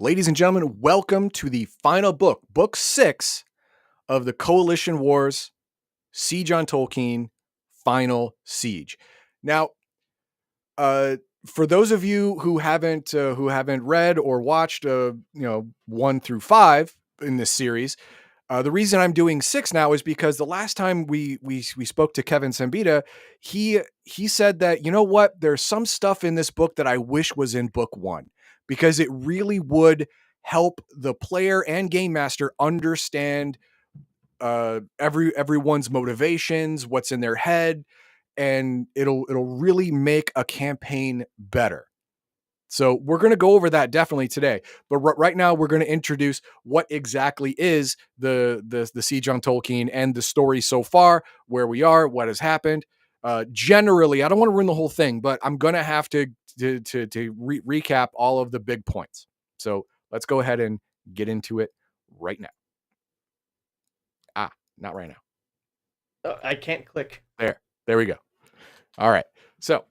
Ladies and gentlemen, welcome to the final book, Book 6 of the Coalition Wars, Siege on Tolkeen, Final Siege. Now, for those of you who haven't read or watched, 1 through 5 in this series, the reason I'm doing 6 now is because the last time we spoke to Kevin Sambita, he said that, you know what, there's some stuff in this book that I wish was in book 1 because it really would help the player and game master understand everyone's motivations, what's in their head, and it'll really make a campaign better. So we're going to go over that definitely today. But right now, we're going to introduce what exactly is the Siege on Tolkeen and the story so far, where we are, what has happened. Generally, I don't want to ruin the whole thing, but I'm going to have to recap all of the big points. So let's go ahead and get into it right now. Not right now. Oh, I can't click. There we go. All right. So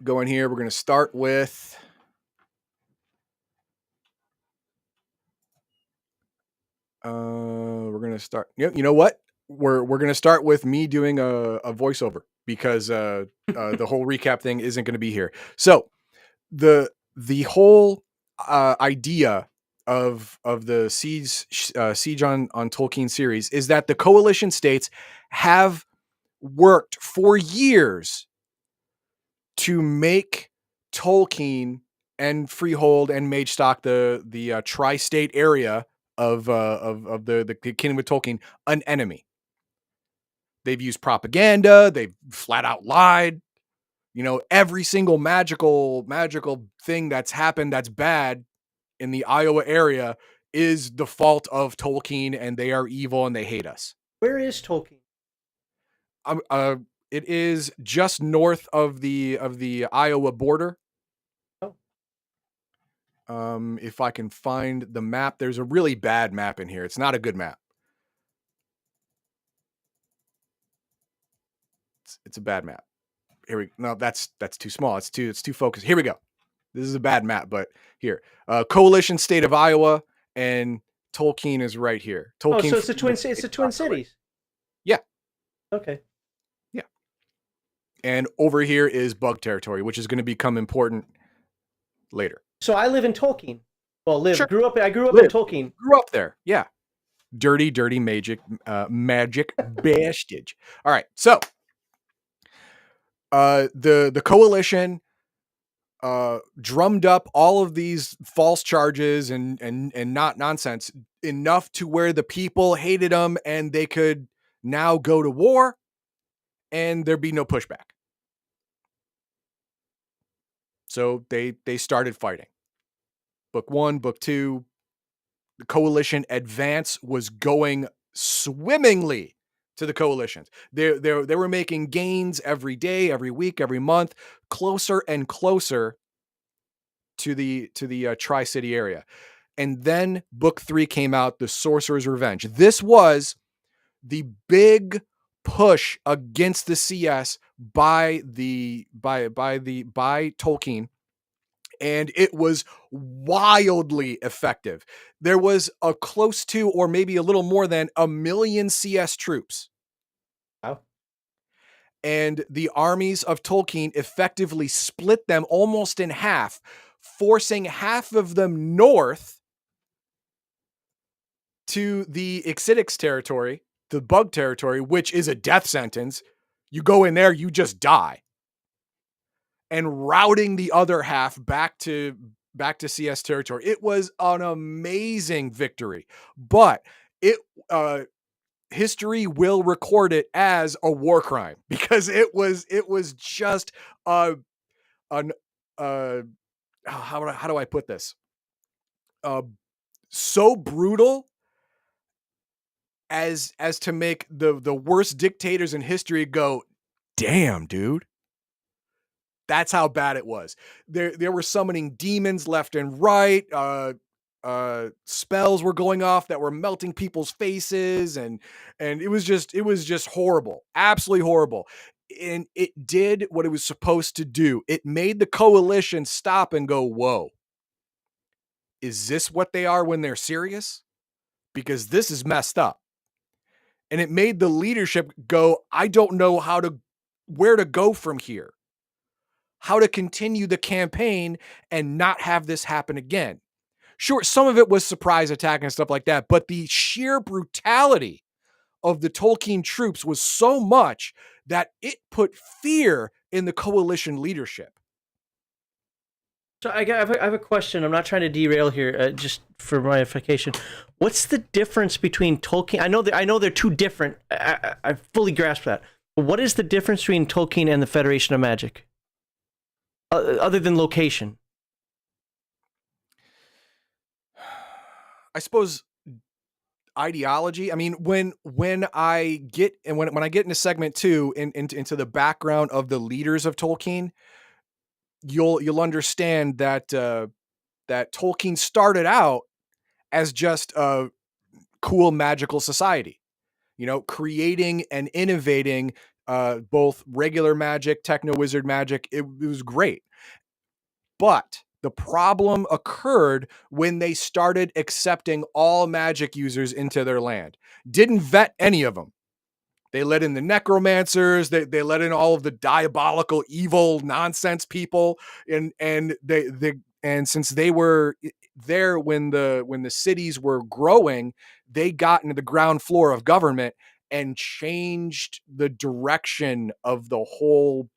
go in here. We're going to start with we're going to start. You know what? We're going to start with me doing a voiceover because the whole recap thing isn't going to be here. So the whole idea of the Siege on Tolkeen series is that the Coalition States have worked for years to make Tolkeen and Freehold and Magestock, the tri-state area of the Kingdom of Tolkeen, an enemy. They've used propaganda. They've flat out lied. You know, every single magical thing that's happened that's bad in the Iowa area is the fault of Tolkeen, and they are evil and they hate us. Where is Tolkeen? It is just north of the Iowa border. Oh. If I can find the map, there's a really bad map in here. It's not a good map. It's a bad map. Here we no, that's too small. It's too focused. Here we go. This is a bad map, but here. Coalition State of Iowa and Tolkeen is right here. Tolkeen. Oh, so it's the Twin Cities. Yeah. Okay. Yeah. And over here is Bug territory, which is going to become important later. So I live in Tolkeen. Well, Sure. I grew up in Tolkeen. Grew up there. Yeah. Dirty magic bastage. All right. So the coalition drummed up all of these false charges and not nonsense enough to where the people hated them and they could now go to war and there'd be no pushback. So they started fighting. Book 1, book 2, the coalition advance was going swimmingly to the coalitions. They were making gains every day, every week, every month, closer and closer to the Tri-City area. And then book 3 came out, The Sorcerer's Revenge. This was the big push against the CS by Tolkeen, and it was wildly effective. There was a close to, or maybe a little more than, 1 million CS troops. Wow. And the armies of Tolkeen effectively split them almost in half, forcing half of them north to the Ixidix territory, the Bug territory, which is a death sentence. You go in there, you just die. And routing the other half back to CS territory. It was an amazing victory, but history will record it as a war crime because it was just how do I put this? So brutal as to make the worst dictators in history go, damn, dude. That's how bad it was. They were summoning demons left and right. Spells were going off that were melting people's faces, and it was just horrible, absolutely horrible. And it did what it was supposed to do. It made the coalition stop and go, whoa. is this what they are when they're serious? Because this is messed up. And it made the leadership go, I don't know where to go from here, how to continue the campaign and not have this happen again. Sure, some of it was surprise attack and stuff like that, but the sheer brutality of the Tolkeen troops was so much that it put fear in the coalition leadership. So I have a question. I'm not trying to derail here, just for my edification. What's the difference between Tolkeen? I know they're two different. I fully grasp that. But what is the difference between Tolkeen and the Federation of Magic, other than location? I suppose ideology. I mean, when I get into segment 2 into the background of the leaders of Tolkeen, you'll understand that that Tolkeen started out as just a cool magical society, creating and innovating both regular magic, techno wizard magic. It was great. But the problem occurred when they started accepting all magic users into their land. Didn't vet any of them. They let in the necromancers. They let in all of the diabolical, evil, nonsense people, and since they were there when the cities were growing, they got into the ground floor of government and changed the direction of the whole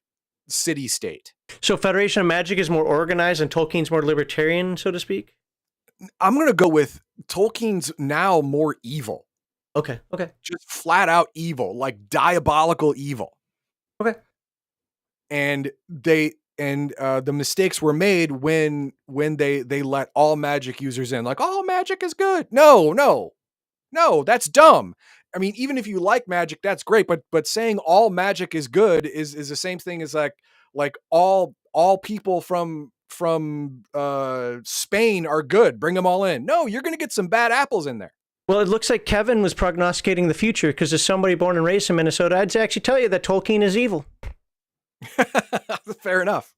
city state. So Federation of Magic is more organized and Tolkien's more libertarian, so to speak? I'm going to go with Tolkien's now more evil. Okay. Just flat out evil, like diabolical evil. Okay. And the mistakes were made when they let all magic users in. Like, all magic is good. No, that's dumb. I mean, even if you like magic, that's great. But saying all magic is good is the same thing as like all people from Spain are good. Bring them all in. No, you're going to get some bad apples in there. Well, it looks like Kevin was prognosticating the future because as somebody born and raised in Minnesota, I'd actually tell you that Tolkien is evil. Fair enough.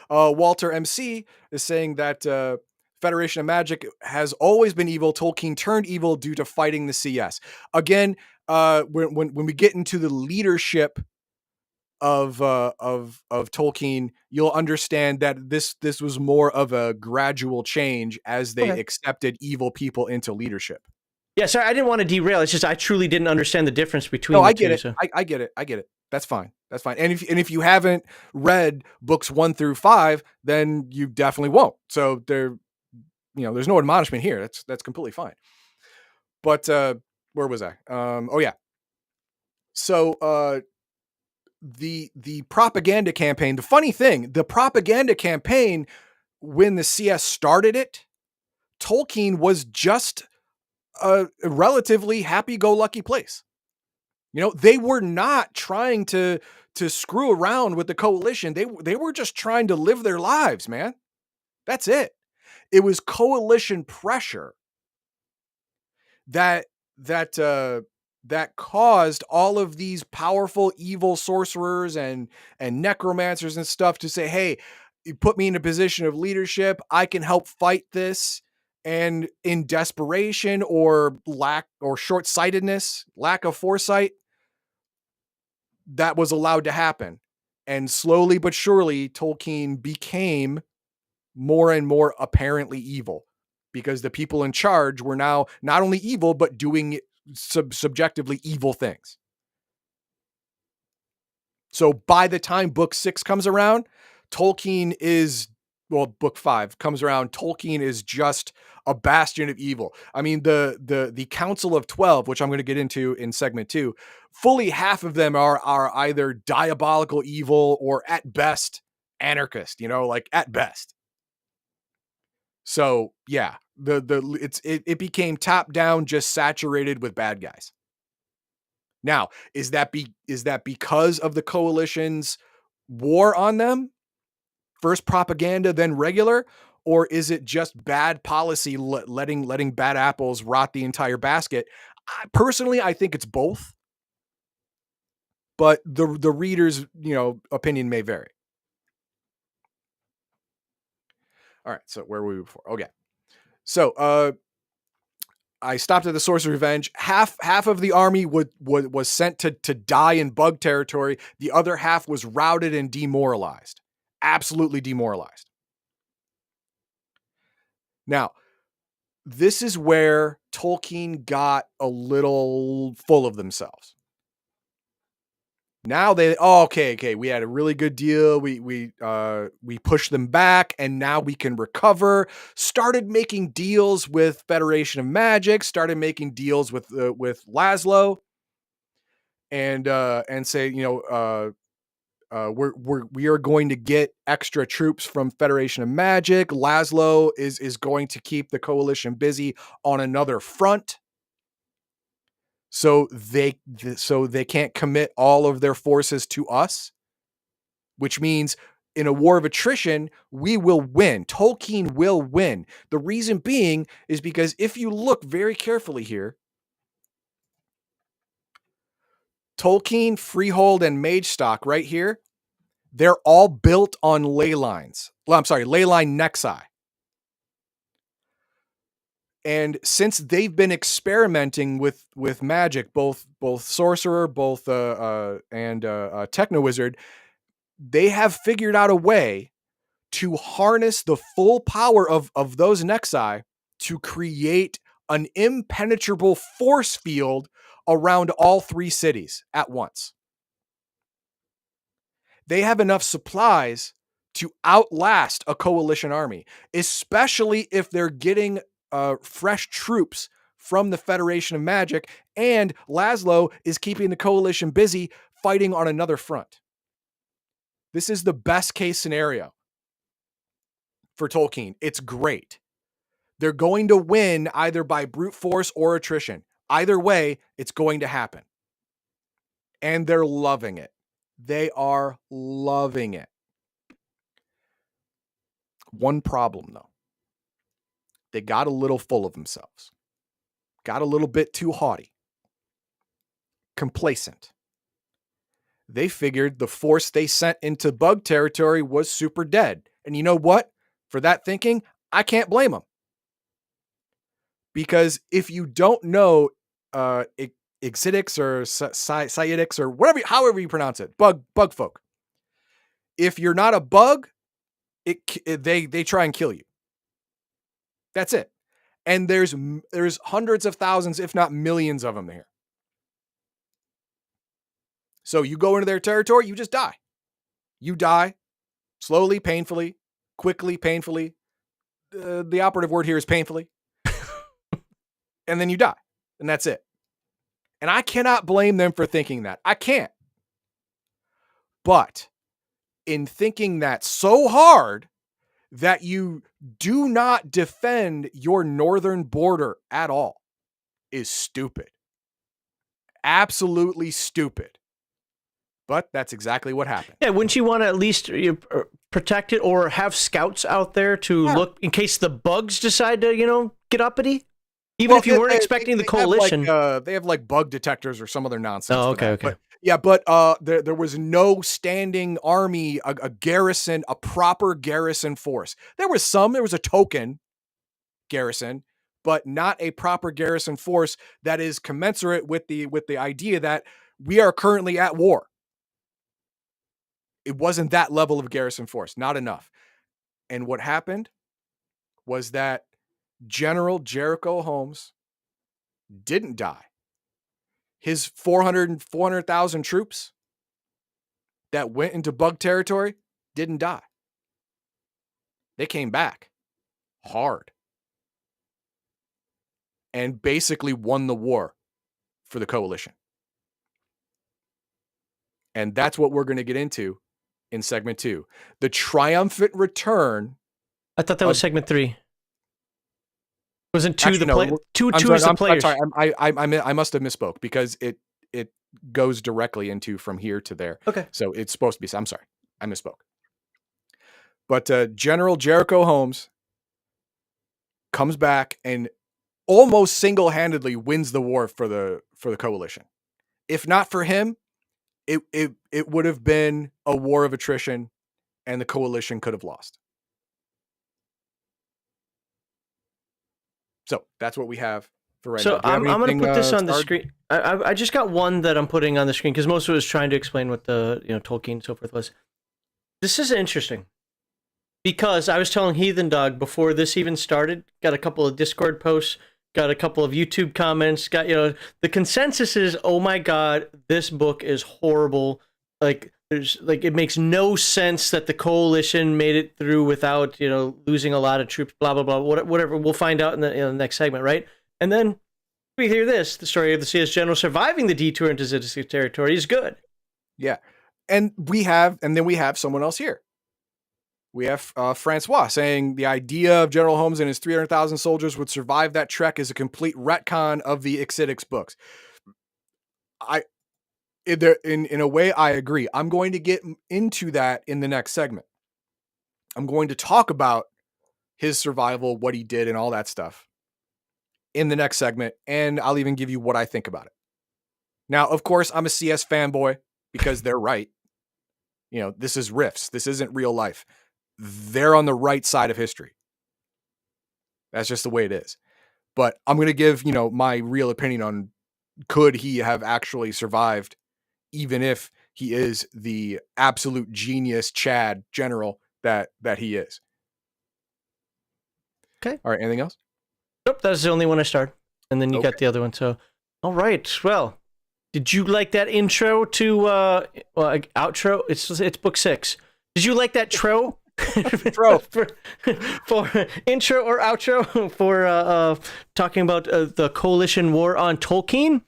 Walter MC is saying that Federation of Magic has always been evil. Tolkien turned evil due to fighting the CS. Again, when we get into the leadership of Tolkien, you'll understand that this was more of a gradual change as they accepted evil people into leadership. Yeah, sorry, I didn't want to derail. It's just I truly didn't understand the difference between the get two. it. So. I get it. That's fine. And if you haven't read books 1 through 5, then you definitely won't. So there's no admonishment here. That's completely fine. But where was I? So the propaganda campaign, the funny thing, the propaganda campaign, when the CS started it, Tolkien was just a relatively happy-go-lucky place. They were not trying to screw around with the coalition. They were just trying to live their lives, man. That's it. It was coalition pressure that caused all of these powerful evil sorcerers and necromancers and stuff to say, hey, you put me in a position of leadership. I can help fight this. And in desperation or short-sightedness, lack of foresight, that was allowed to happen. And slowly but surely, Tolkien became more and more apparently evil because the people in charge were now not only evil, but doing subjectively evil things. So by the time book 6 comes around, book 5 comes around, Tolkien is just a bastion of evil. I mean, the Council of 12, which I'm going to get into in segment 2, fully half of them are either diabolical evil or at best anarchist, like at best. So yeah, it became top down, just saturated with bad guys. Now, is that because of the coalition's war on them? First propaganda, then regular? Or is it just bad policy letting bad apples rot the entire basket? Personally, I think it's both. But the reader's, opinion may vary. All right. So where were we before? Okay. So I stopped at the Source of Revenge. Half of the army was sent to die in bug territory. The other half was routed and demoralized. Absolutely demoralized. Now, this is where Tolkien got a little full of themselves. Now okay, we had a really good deal. We pushed them back, and now we can recover. Started making deals with Federation of Magic. Started making deals with Laszlo, and say, we are going to get extra troops from Federation of Magic. Laszlo is going to keep the Coalition busy on another front. So they can't commit all of their forces to us, which means in a war of attrition, we will win. Tolkien will win. The reason being is because if you look very carefully here, Tolkien, Freehold, and Mage Stock right here, they're all built on ley lines. Well, I'm sorry, ley line nexi. And since they've been experimenting with magic, both sorcerer, and techno wizard, they have figured out a way to harness the full power of those nexi to create an impenetrable force field around all three cities at once. They have enough supplies to outlast a coalition army, especially if they're getting fresh troops from the Federation of Magic, and Laszlo is keeping the coalition busy fighting on another front. This is the best case scenario for Tolkien. It's great. They're going to win either by brute force or attrition. Either way, it's going to happen. And they're loving it. They are loving it. One problem, though. They got a little full of themselves. Got a little bit too haughty. Complacent. They figured the force they sent into bug territory was super dead. And you know what? For that thinking, I can't blame them. Because if you don't know Ixidix or Cyidix or whatever, however you pronounce it, bug folk. If you're not a bug, they try and kill you. That's it. And there's hundreds of thousands, if not millions of them here. So you go into their territory, you just die. You die slowly, painfully, quickly, painfully. The operative word here is painfully. And then you die. And that's it. And I cannot blame them for thinking that. I can't. But in thinking that so hard that you do not defend your northern border at all is stupid. Absolutely stupid. But that's exactly what happened. Yeah, wouldn't you want to at least protect it or have scouts out there to look in case the bugs decide to, get uppity? Even if you weren't expecting the coalition. They have like bug detectors or some other nonsense. Oh, okay, okay. But there was no standing army, a garrison, a proper garrison force. There was a token garrison, but not a proper garrison force that is commensurate with the idea that we are currently at war. It wasn't that level of garrison force, not enough. And what happened was that General Jericho Holmes didn't die. His 400,000 troops that went into bug territory didn't die. They came back hard and basically won the war for the coalition. And that's what we're going to get into in segment 2. The triumphant return. I thought that was segment 3. Wasn't 2 Actually, the no, play? 2 is the players. I'm sorry. I must have misspoke because it goes directly into from here to there. Okay. So it's supposed to be. I'm sorry. I misspoke. But General Jericho Holmes comes back and almost single-handedly wins the war for the coalition. If not for him, it would have been a war of attrition, and the coalition could have lost. So that's what we have for right So now. Do you have I'm going to anything, put this on the Stard? screen. I just got one that I'm putting on the screen because most of it was trying to explain what the Tolkien and so forth was. This is interesting because I was telling Heathen Dog before this even started. Got a couple of Discord posts. Got a couple of YouTube comments. Got the consensus is, oh my god, this book is horrible. Like it makes no sense that the coalition made it through without losing a lot of troops. Blah blah blah. Whatever. We'll find out in the next segment, right? And then we hear this: the story of the CS general surviving the detour into Zidistic territory is good. Yeah, and then we have someone else here. We have Francois saying the idea of General Holmes and his 300,000 soldiers would survive that trek is a complete retcon of the Exidix books. In a way, I agree. I'm going to get into that in the next segment. I'm going to talk about his survival, what he did, and all that stuff in the next segment, and I'll even give you what I think about it. Now, of course, I'm a CS fanboy because they're right. This is riffs. This isn't real life. They're on the right side of history. That's just the way it is. But I'm going to give, my real opinion on could he have actually survived, even if he is the absolute genius Chad general that he is. Okay. All right. Anything else? Nope. That's the only one I started. And then you got the other one. So, all right. Well, did you like that intro to, outro? It's book 6. Did you like that tro? for intro or outro for talking about the coalition war on Tolkeen.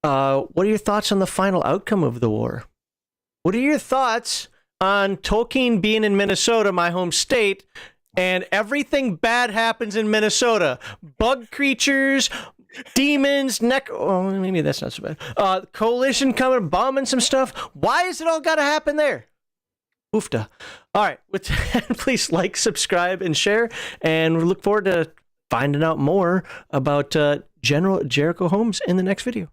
What are your thoughts on the final outcome of the war? What are your thoughts on Tolkeen being in Minnesota, my home state, and everything bad happens in Minnesota? Bug creatures, demons, maybe that's not so bad. Coalition coming, bombing some stuff. Why is it all got to happen there? Oofta. All right. With that, please like, subscribe, and share. And we look forward to finding out more about General Jericho Holmes in the next video.